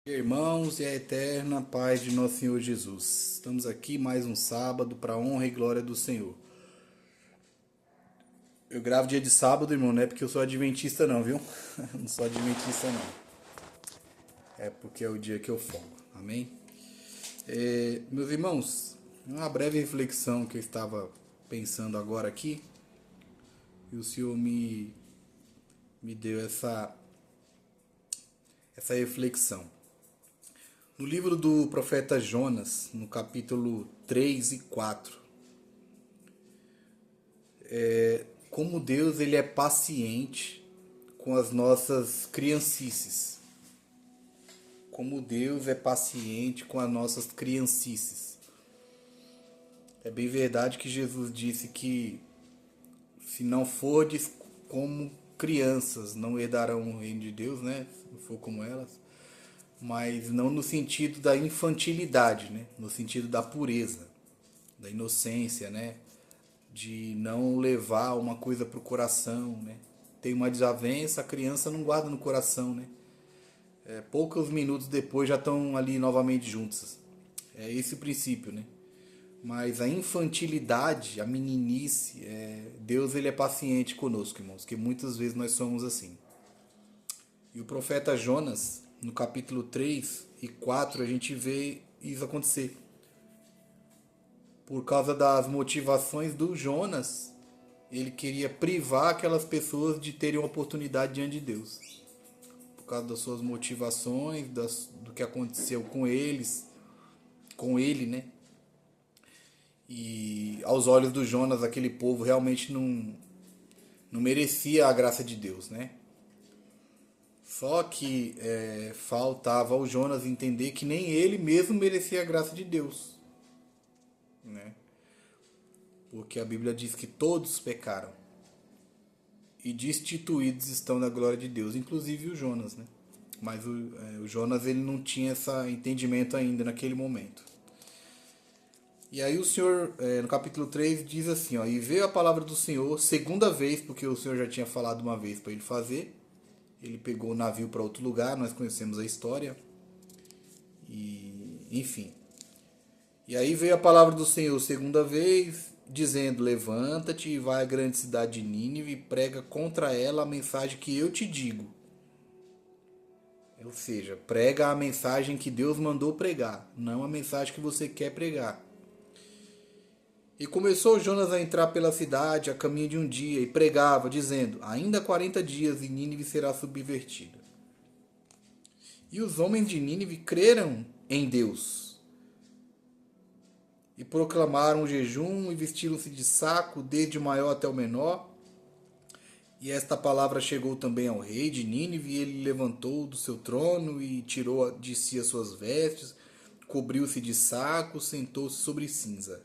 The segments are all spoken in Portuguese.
Irmãos, e a eterna paz de nosso Senhor Jesus. Estamos aqui mais um sábado para a honra e glória do Senhor. Eu gravo dia de sábado, irmão, não é porque eu sou adventista não, viu? Não sou adventista não. É porque é o dia que eu folgo. Amém? Meus irmãos, uma breve reflexão que eu estava pensando agora aqui. E o Senhor me deu essa reflexão. No livro do profeta Jonas, no capítulo 3 e 4, como Deus ele é paciente com as nossas criancices. Como Deus é paciente com as nossas criancices. É bem verdade que Jesus disse que se não fordes como crianças, não herdarão o reino de Deus, né? Se não for como elas. Mas não no sentido da infantilidade, né? No sentido da pureza, da inocência, né? De não levar uma coisa para o coração, né? Tem uma desavença, a criança não guarda no coração, né? Poucos minutos depois já estão ali novamente juntos. É esse o princípio, né? Mas a infantilidade, a meninice, Deus ele é paciente conosco, irmãos, que muitas vezes nós somos assim. E o profeta Jonas, no capítulo 3 e 4, a gente vê isso acontecer. Por causa das motivações do Jonas, ele queria privar aquelas pessoas de terem uma oportunidade diante de Deus. Por causa das suas motivações, do que aconteceu com eles, com ele, né? E aos olhos do Jonas, aquele povo realmente não merecia a graça de Deus, né? Só que faltava ao Jonas entender que nem ele mesmo merecia a graça de Deus, né? Porque a Bíblia diz que todos pecaram e destituídos estão da glória de Deus, inclusive o Jonas, né? Mas o Jonas ele não tinha esse entendimento ainda naquele momento. E aí o Senhor, no capítulo 3, diz assim, ó, e veio a palavra do Senhor segunda vez, porque o Senhor já tinha falado uma vez para ele fazer. Ele pegou o navio para outro lugar, nós conhecemos a história. E, enfim. E aí veio a palavra do Senhor segunda vez, dizendo, levanta-te e vai à grande cidade de Nínive e prega contra ela a mensagem que eu te digo. Ou seja, prega a mensagem que Deus mandou pregar, não a mensagem que você quer pregar. E começou Jonas a entrar pela cidade a caminho de um dia e pregava, dizendo, ainda 40 dias e Nínive será subvertida. E os homens de Nínive creram em Deus e proclamaram um jejum e vestiram-se de saco, desde o maior até o menor. E esta palavra chegou também ao rei de Nínive, e ele levantou do seu trono e tirou de si as suas vestes, cobriu-se de saco, sentou-se sobre cinza.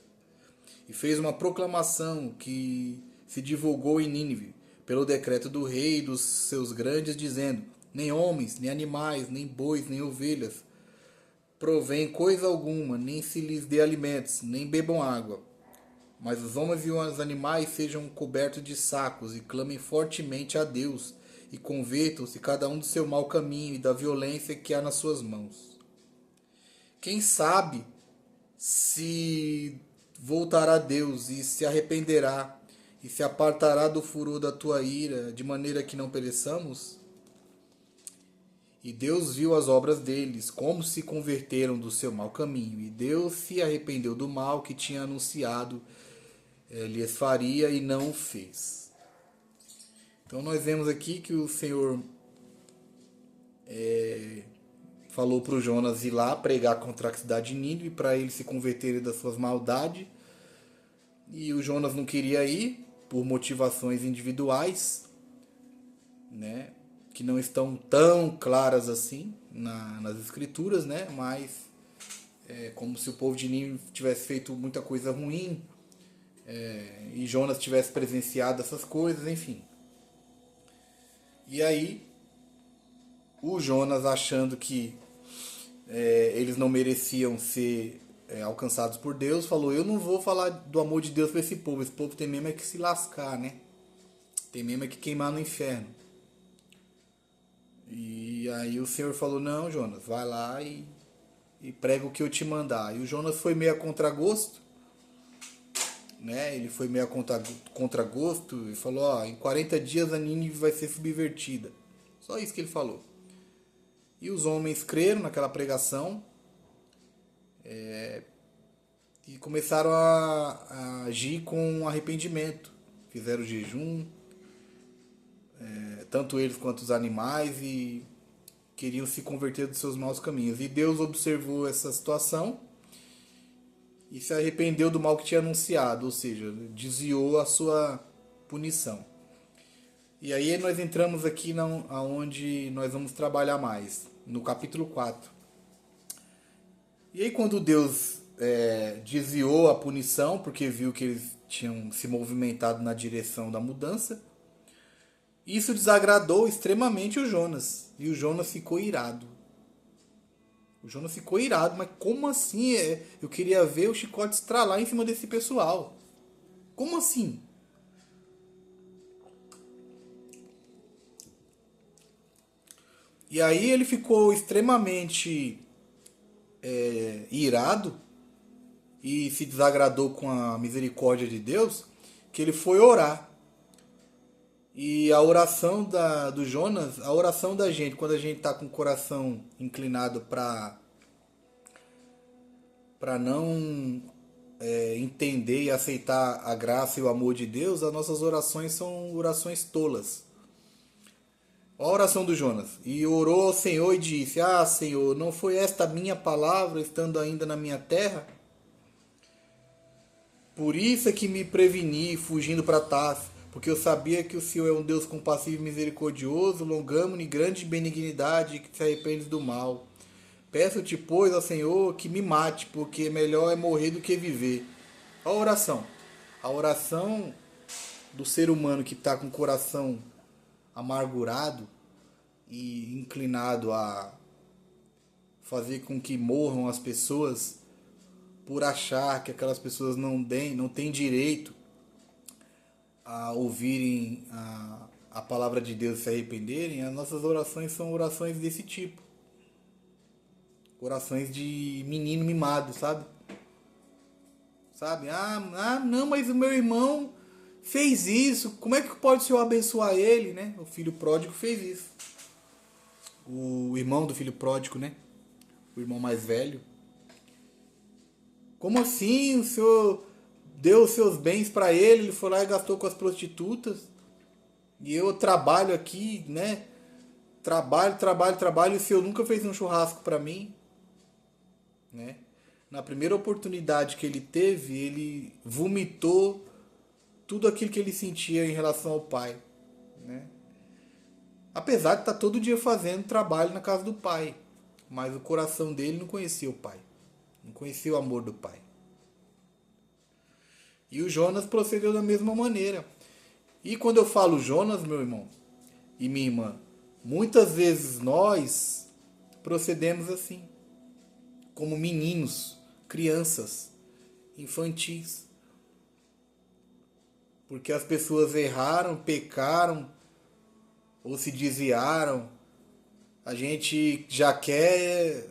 E fez uma proclamação que se divulgou em Nínive, pelo decreto do rei e dos seus grandes, dizendo, nem homens, nem animais, nem bois, nem ovelhas, provém coisa alguma, nem se lhes dê alimentos, nem bebam água. Mas os homens e os animais sejam cobertos de sacos e clamem fortemente a Deus e convertam-se cada um do seu mau caminho e da violência que há nas suas mãos. Quem sabe se voltará a Deus e se arrependerá e se apartará do furor da tua ira, de maneira que não pereçamos? E Deus viu as obras deles, como se converteram do seu mau caminho, e Deus se arrependeu do mal que tinha anunciado lhes faria e não o fez. Então nós vemos aqui que o Senhor falou para o Jonas ir lá pregar contra a cidade de Nínive para ele se converter das suas maldades. E o Jonas não queria ir por motivações individuais, né, que não estão tão claras assim nas escrituras, né, mas como se o povo de Nínive tivesse feito muita coisa ruim, e Jonas tivesse presenciado essas coisas, enfim. E aí, o Jonas, achando que eles não mereciam ser alcançados por Deus, falou, eu não vou falar do amor de Deus para esse povo tem mesmo é que se lascar, né? Tem mesmo é que queimar no inferno. E aí o Senhor falou, não, Jonas, vai lá e prega o que eu te mandar. E o Jonas foi meio a contragosto, né? Ele foi meio a contragosto e falou, ó, em 40 dias a Nínive vai ser subvertida. Só isso que ele falou. E os homens creram naquela pregação e começaram a agir com arrependimento. Fizeram jejum, tanto eles quanto os animais, e queriam se converter dos seus maus caminhos. E Deus observou essa situação e se arrependeu do mal que tinha anunciado, ou seja, desviou a sua punição. E aí nós entramos aqui aonde nós vamos trabalhar mais, no capítulo 4. E aí quando Deus desviou a punição, porque viu que eles tinham se movimentado na direção da mudança, isso desagradou extremamente o Jonas. E o Jonas ficou irado. O Jonas ficou irado, mas como assim? Eu queria ver o chicote estralar em cima desse pessoal. Como assim? E aí ele ficou extremamente irado e se desagradou com a misericórdia de Deus, que ele foi orar. E a oração do Jonas, a oração da gente, quando a gente está com o coração inclinado para não entender e aceitar a graça e o amor de Deus, as nossas orações são orações tolas. Olha a oração do Jonas. E orou ao Senhor e disse, ah, Senhor, não foi esta a minha palavra, estando ainda na minha terra? Por isso é que me preveni, fugindo para Tarsis, porque eu sabia que o Senhor é um Deus compassivo e misericordioso, longânimo e grande benignidade, que se arrepende do mal. Peço-te, pois, ao Senhor que me mate, porque melhor é morrer do que viver. Olha a oração. A oração do ser humano que está com o coração amargurado e inclinado a fazer com que morram as pessoas por achar que aquelas pessoas não têm direito a ouvirem a palavra de Deus e se arrependerem. As nossas orações são orações desse tipo. Orações de menino mimado, sabe? Sabe? Não, mas o meu irmão fez isso. Como é que pode o Senhor abençoar ele, né? O filho pródigo fez isso. O irmão do filho pródigo, né? O irmão mais velho. Como assim? O Senhor deu os seus bens para ele foi lá e gastou com as prostitutas. E eu trabalho aqui, né? Trabalho, e o Senhor nunca fez um churrasco para mim, né? Na primeira oportunidade que ele teve, ele vomitou tudo aquilo que ele sentia em relação ao pai, né? Apesar de estar todo dia fazendo trabalho na casa do pai, mas o coração dele não conhecia o pai, não conhecia o amor do pai. E o Jonas procedeu da mesma maneira. E quando eu falo Jonas, meu irmão e minha irmã, muitas vezes nós procedemos assim, como meninos, crianças, infantis. Porque as pessoas erraram, pecaram ou se desviaram. A gente já quer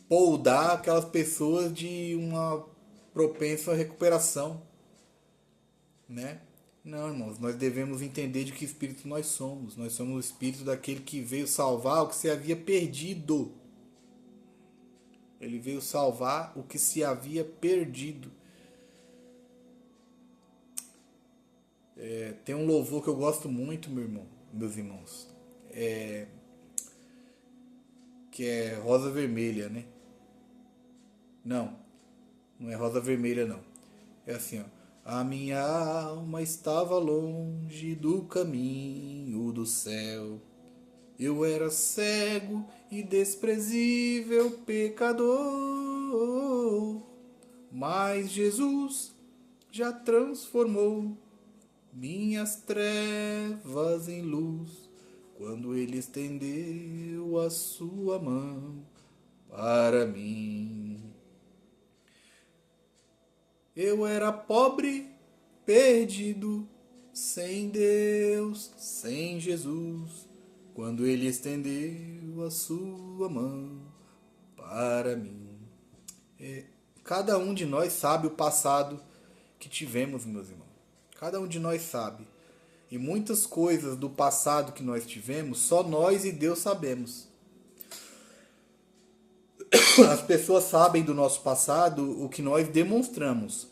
poldar aquelas pessoas de uma propensa recuperação, né? Não, irmãos, nós devemos entender de que espírito nós somos. Nós somos o espírito daquele que veio salvar o que se havia perdido. Ele veio salvar o que se havia perdido. Tem um louvor que eu gosto muito, meus irmãos. Que é Rosa Vermelha, né? Não é Rosa Vermelha, não. É assim, ó. A minha alma estava longe do caminho do céu. Eu era cego e desprezível pecador. Mas Jesus já transformou minhas trevas em luz, quando Ele estendeu a sua mão para mim. Eu era pobre, perdido, sem Deus, sem Jesus. quando ele estendeu a sua mão para mim. Cada um de nós sabe o passado que tivemos, meus irmãos. Cada um de nós sabe. E muitas coisas do passado que nós tivemos, só nós e Deus sabemos. As pessoas sabem do nosso passado o que nós demonstramos.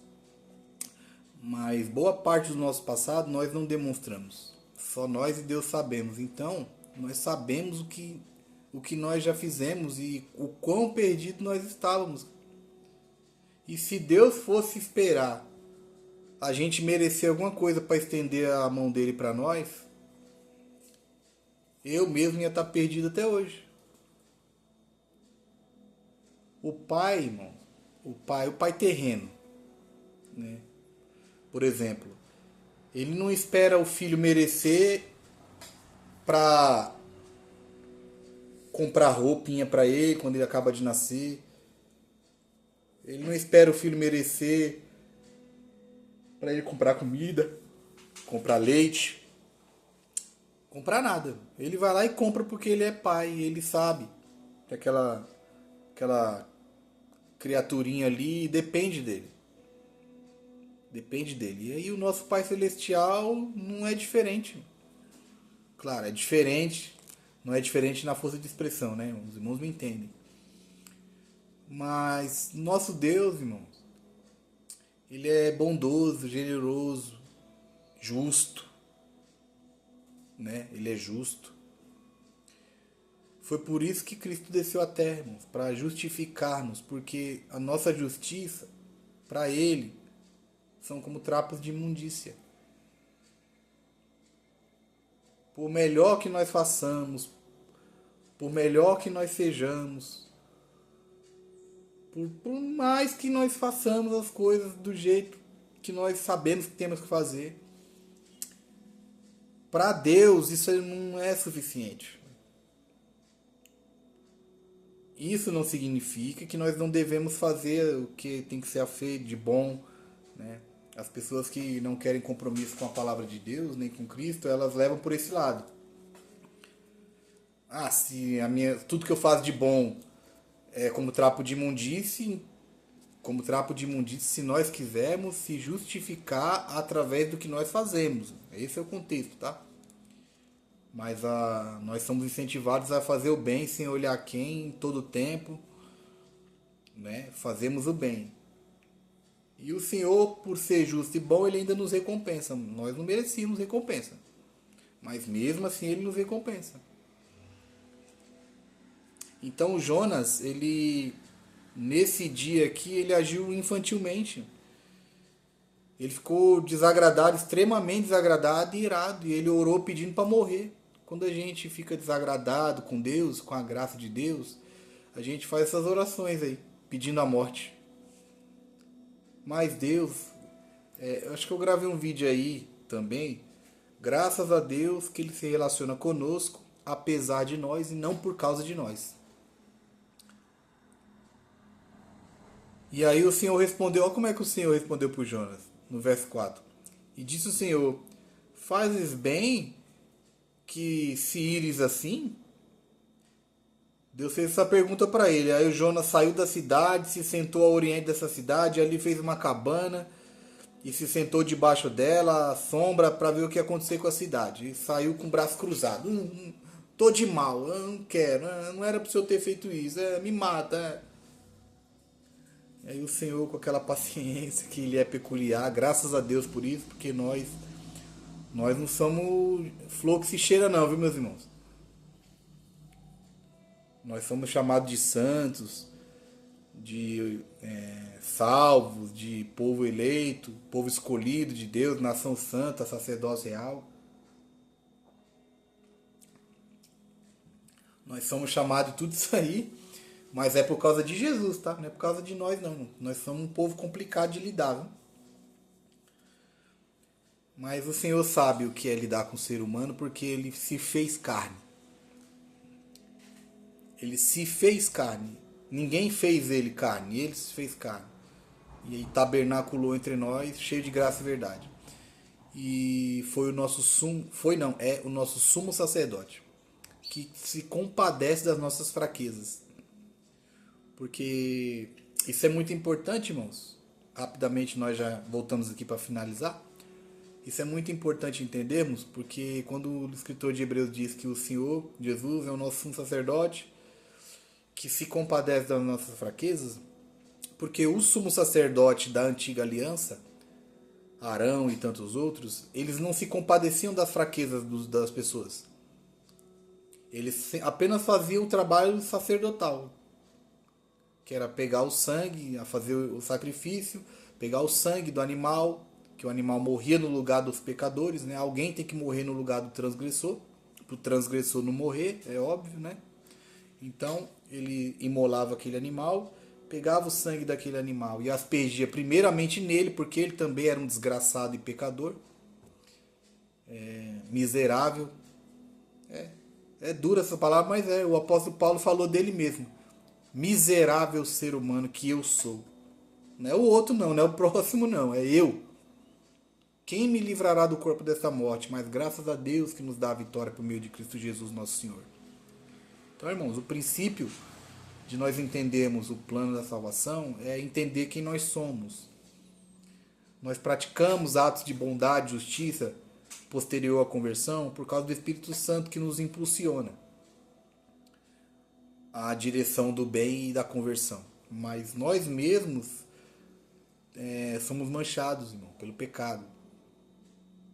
Mas boa parte do nosso passado nós não demonstramos. Só nós e Deus sabemos. Então, nós sabemos o que nós já fizemos e o quão perdido nós estávamos. E se Deus fosse esperar a gente merecer alguma coisa para estender a mão dele para nós, eu mesmo ia estar perdido até hoje. O pai, irmão, o pai terreno, né? Por exemplo, ele não espera o filho merecer para comprar roupinha para ele quando ele acaba de nascer. Ele não espera o filho merecer para ele comprar comida, comprar leite, comprar nada. Ele vai lá e compra porque ele é pai, ele sabe que aquela criaturinha ali depende dele. Depende dele. E aí o nosso Pai Celestial não é diferente. Claro, é diferente. Não é diferente na força de expressão, né? Os irmãos me entendem. Mas nosso Deus, irmãos, ele é bondoso, generoso, justo, né? Ele é justo. Foi por isso que Cristo desceu à terra, irmãos, para justificar-nos, porque a nossa justiça, para Ele, são como trapos de imundícia. Por melhor que nós façamos, por melhor que nós sejamos, por mais que nós façamos as coisas do jeito que nós sabemos que temos que fazer, para Deus isso não é suficiente. Isso não significa que nós não devemos fazer o que tem que ser feito de bom, né? As pessoas que não querem compromisso com a palavra de Deus, nem com Cristo, elas levam por esse lado. Se tudo que eu faço de bom é como trapo de imundície, se nós quisermos se justificar através do que nós fazemos. Esse é o contexto, tá? Mas nós somos incentivados a fazer o bem sem olhar quem, em todo o tempo, né? Fazemos o bem. E o Senhor, por ser justo e bom, Ele ainda nos recompensa. Nós não merecíamos recompensa. Mas mesmo assim Ele nos recompensa. Então Jonas, nesse dia aqui, ele agiu infantilmente. Ele ficou desagradado, extremamente desagradado e irado. E ele orou pedindo para morrer. Quando a gente fica desagradado com Deus, com a graça de Deus, a gente faz essas orações aí, pedindo a morte. Mas Deus, eu acho que eu gravei um vídeo aí também. Graças a Deus que Ele se relaciona conosco, apesar de nós e não por causa de nós. E aí o Senhor respondeu, olha como é que o Senhor respondeu para Jonas, no verso 4. E disse o Senhor, fazes bem que se ires assim? Deus fez essa pergunta para ele. Aí o Jonas saiu da cidade, se sentou ao oriente dessa cidade, ali fez uma cabana e se sentou debaixo dela, à sombra, para ver o que ia acontecer com a cidade. E saiu com o braço cruzado. Tô de mal, eu não quero, não era para o Senhor ter feito isso, me mata. Aí o Senhor, com aquela paciência que Ele é peculiar, graças a Deus por isso, porque nós não somos flor que se cheira não, viu, meus irmãos? Nós somos chamados de santos, de salvos, de povo eleito, povo escolhido de Deus, nação santa, sacerdócio real. Nós somos chamados de tudo isso aí, mas é por causa de Jesus, tá? Não é por causa de nós, não. Nós somos um povo complicado de lidar, viu? Mas o Senhor sabe o que é lidar com o ser humano porque Ele se fez carne. Ele se fez carne. Ninguém fez Ele carne, Ele se fez carne. E aí tabernaculou entre nós, cheio de graça e verdade. E foi o nosso é o nosso sumo sacerdote. que se compadece das nossas fraquezas. Porque isso é muito importante, irmãos. Rapidamente nós já voltamos aqui para finalizar. Isso é muito importante entendermos, porque quando o escritor de Hebreus diz que o Senhor, Jesus, é o nosso sumo sacerdote, que se compadece das nossas fraquezas, porque o sumo sacerdote da antiga aliança, Arão e tantos outros, eles não se compadeciam das fraquezas das pessoas. Eles apenas faziam o trabalho sacerdotal, que era pegar o sangue, a fazer o sacrifício, pegar o sangue do animal, que o animal morria no lugar dos pecadores, né? Alguém tem que morrer no lugar do transgressor, para o transgressor não morrer, é óbvio, né? Então ele imolava aquele animal, pegava o sangue daquele animal e aspergia primeiramente nele, porque ele também era um desgraçado e pecador, miserável. É dura essa palavra, mas o apóstolo Paulo falou dele mesmo. Miserável ser humano que eu sou. Não é o outro não, não é o próximo não, é eu. Quem me livrará do corpo dessa morte? Mas graças a Deus que nos dá a vitória por meio de Cristo Jesus nosso Senhor. Então, irmãos, o princípio de nós entendermos o plano da salvação é entender quem nós somos. Nós praticamos atos de bondade, justiça, posterior à conversão, por causa do Espírito Santo que nos impulsiona à direção do bem e da conversão. Mas nós mesmos somos manchados, irmão, pelo pecado.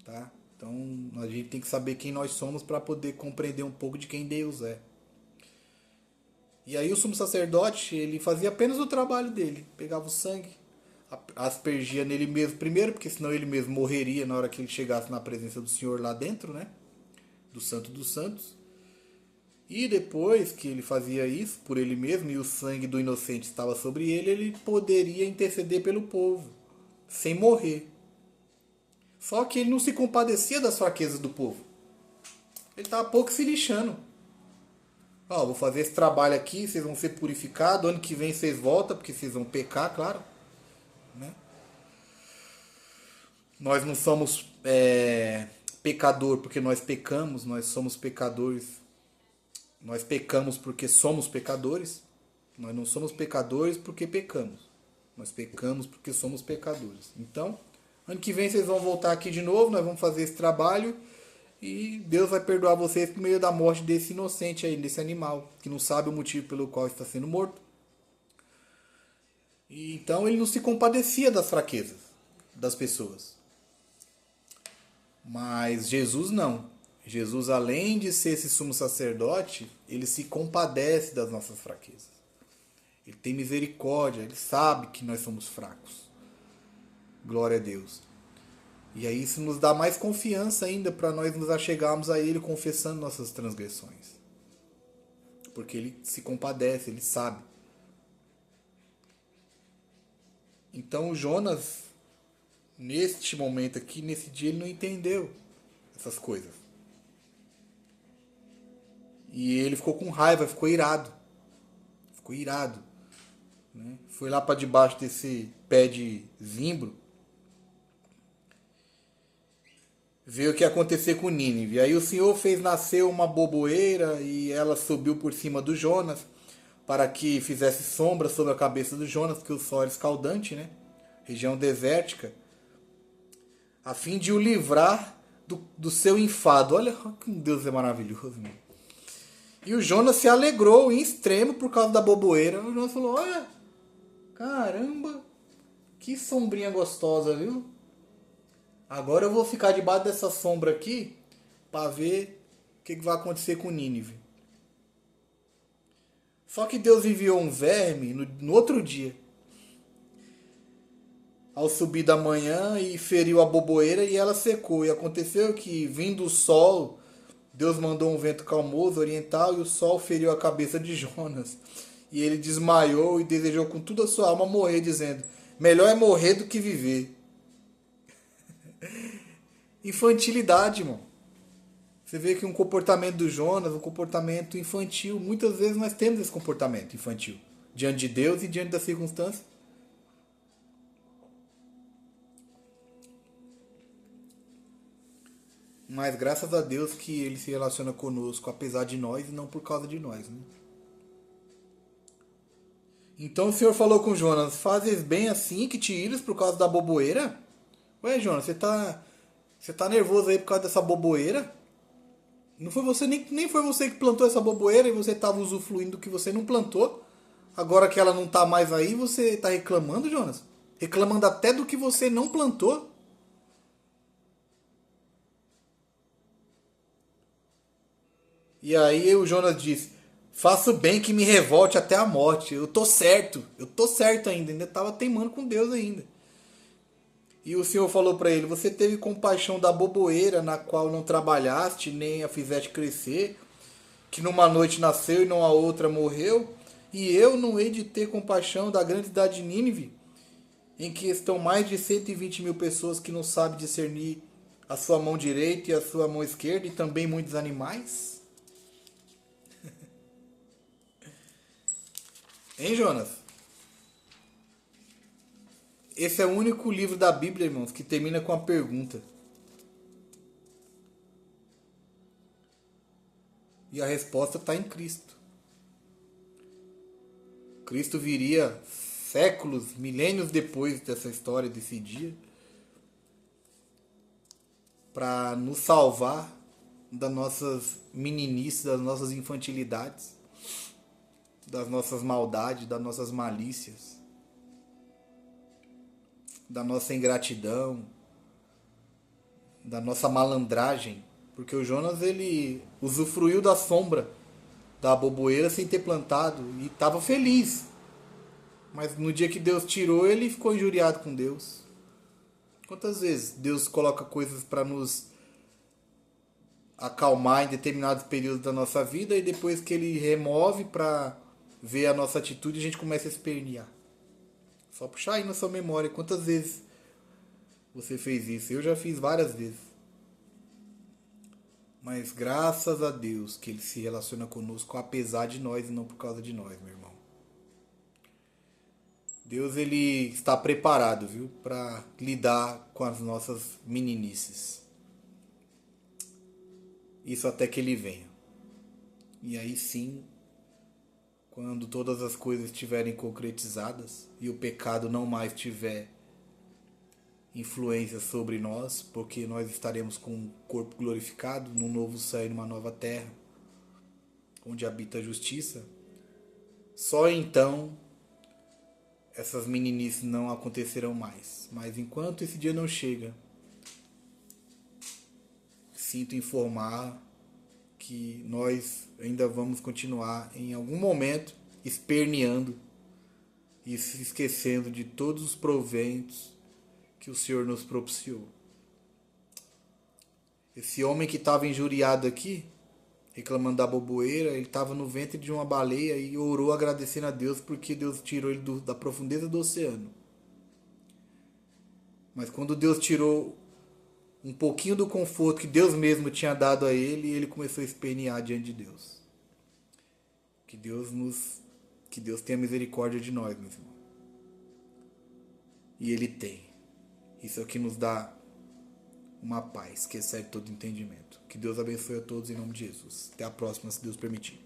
Tá? Então a gente tem que saber quem nós somos para poder compreender um pouco de quem Deus é. E aí o sumo sacerdote, ele fazia apenas o trabalho dele. Pegava o sangue, aspergia nele mesmo primeiro, porque senão ele mesmo morreria na hora que ele chegasse na presença do Senhor lá dentro, né? Do Santo dos Santos. E depois que ele fazia isso por ele mesmo e o sangue do inocente estava sobre ele, ele poderia interceder pelo povo, sem morrer. Só que ele não se compadecia das fraquezas do povo. Ele estava pouco se lixando. Vou fazer esse trabalho aqui, vocês vão ser purificados, ano que vem vocês voltam, porque vocês vão pecar, claro. Né? Nós não somos pecador porque nós pecamos, nós somos pecadores. Nós pecamos porque somos pecadores. Nós não somos pecadores porque pecamos. Nós pecamos porque somos pecadores. Então, ano que vem vocês vão voltar aqui de novo, nós vamos fazer esse trabalho e Deus vai perdoar vocês por meio da morte desse inocente aí, desse animal, que não sabe o motivo pelo qual está sendo morto. E então ele não se compadecia das fraquezas das pessoas. Mas Jesus não. Jesus, além de ser esse sumo sacerdote, ele se compadece das nossas fraquezas. Ele tem misericórdia, ele sabe que nós somos fracos. Glória a Deus. E aí isso nos dá mais confiança ainda para nós nos achegarmos a ele confessando nossas transgressões. Porque ele se compadece, ele sabe. Então o Jonas, neste momento aqui, nesse dia, ele não entendeu essas coisas. E ele ficou com raiva, ficou irado. Ficou irado. Né? Foi lá para debaixo desse pé de zimbro. Ver o que ia acontecer com Nínive. Aí o Senhor fez nascer uma boboeira e ela subiu por cima do Jonas para que fizesse sombra sobre a cabeça do Jonas, porque o sol era escaldante, né? Região desértica, a fim de o livrar do seu enfado. Olha como Deus é maravilhoso, meu. E o Jonas se alegrou em extremo por causa da boboeira. O Jonas falou, olha, caramba, que sombrinha gostosa, viu? Agora eu vou ficar debaixo dessa sombra aqui para ver o que vai acontecer com Nínive. Só que Deus enviou um verme no outro dia, ao subir da manhã, e feriu a boboeira e ela secou. E aconteceu que, vindo o sol, Deus mandou um vento calmoso, oriental, e o sol feriu a cabeça de Jonas. E ele desmaiou e desejou com toda a sua alma morrer, dizendo, melhor é morrer do que viver. Infantilidade, irmão. Você vê que um comportamento do Jonas, um comportamento infantil, muitas vezes nós temos esse comportamento infantil, diante de Deus e diante das circunstâncias. Mas graças a Deus que ele se relaciona conosco apesar de nós e não por causa de nós, né? Então o Senhor falou com Jonas: fazes bem assim que te ires por causa da boboeira? Ué, Jonas, você tá nervoso aí por causa dessa boboeira? Não foi você, nem foi você que plantou essa boboeira e você estava usufruindo do que você não plantou. Agora que ela não tá mais aí, você tá reclamando, Jonas? Reclamando até do que você não plantou? E aí o Jonas disse: faço bem que me revolte até a morte. Eu tô certo ainda tava teimando com Deus ainda. E o Senhor falou para ele: você teve compaixão da boboeira na qual não trabalhaste, nem a fizeste crescer, que numa noite nasceu e não a outra morreu. E eu não hei de ter compaixão da grande cidade de Nínive, em que estão mais de 120 mil pessoas que não sabem discernir a sua mão direita e a sua mão esquerda, e também muitos animais? Hein, Jonas? Esse é o único livro da Bíblia, irmãos, que termina com a pergunta. E a resposta está em Cristo. Cristo viria séculos, milênios depois dessa história, desse dia, para nos salvar das nossas meninices, das nossas infantilidades, das nossas maldades, das nossas malícias, da nossa ingratidão, da nossa malandragem. Porque o Jonas, ele usufruiu da sombra da boboeira sem ter plantado e estava feliz. Mas no dia que Deus tirou, ele ficou injuriado com Deus. Quantas vezes Deus coloca coisas para nos acalmar em determinados períodos da nossa vida e depois que ele remove para ver a nossa atitude, a gente começa a espernear. Só puxar aí na sua memória quantas vezes você fez isso. Eu já fiz várias vezes. Mas graças a Deus que ele se relaciona conosco apesar de nós e não por causa de nós, meu irmão. Deus, ele está preparado, viu, para lidar com as nossas meninices. Isso até que ele venha. E aí sim, quando todas as coisas estiverem concretizadas e o pecado não mais tiver influência sobre nós, porque nós estaremos com um corpo glorificado, num novo céu e numa nova terra, onde habita a justiça, só então essas meninices não acontecerão mais. Mas enquanto esse dia não chega, sinto informar que nós ainda vamos continuar em algum momento esperneando e se esquecendo de todos os proventos que o Senhor nos propiciou. Esse homem que estava injuriado aqui, reclamando da boboeira, ele estava no ventre de uma baleia e orou agradecendo a Deus porque Deus tirou ele da profundeza do oceano. Mas quando Deus tirou um pouquinho do conforto que Deus mesmo tinha dado a ele, ele começou a espernear diante de Deus. Que Deus tenha misericórdia de nós, meus irmãos. E ele tem. Isso aqui nos dá uma paz que excede todo entendimento. Que Deus abençoe a todos em nome de Jesus. Até a próxima, se Deus permitir.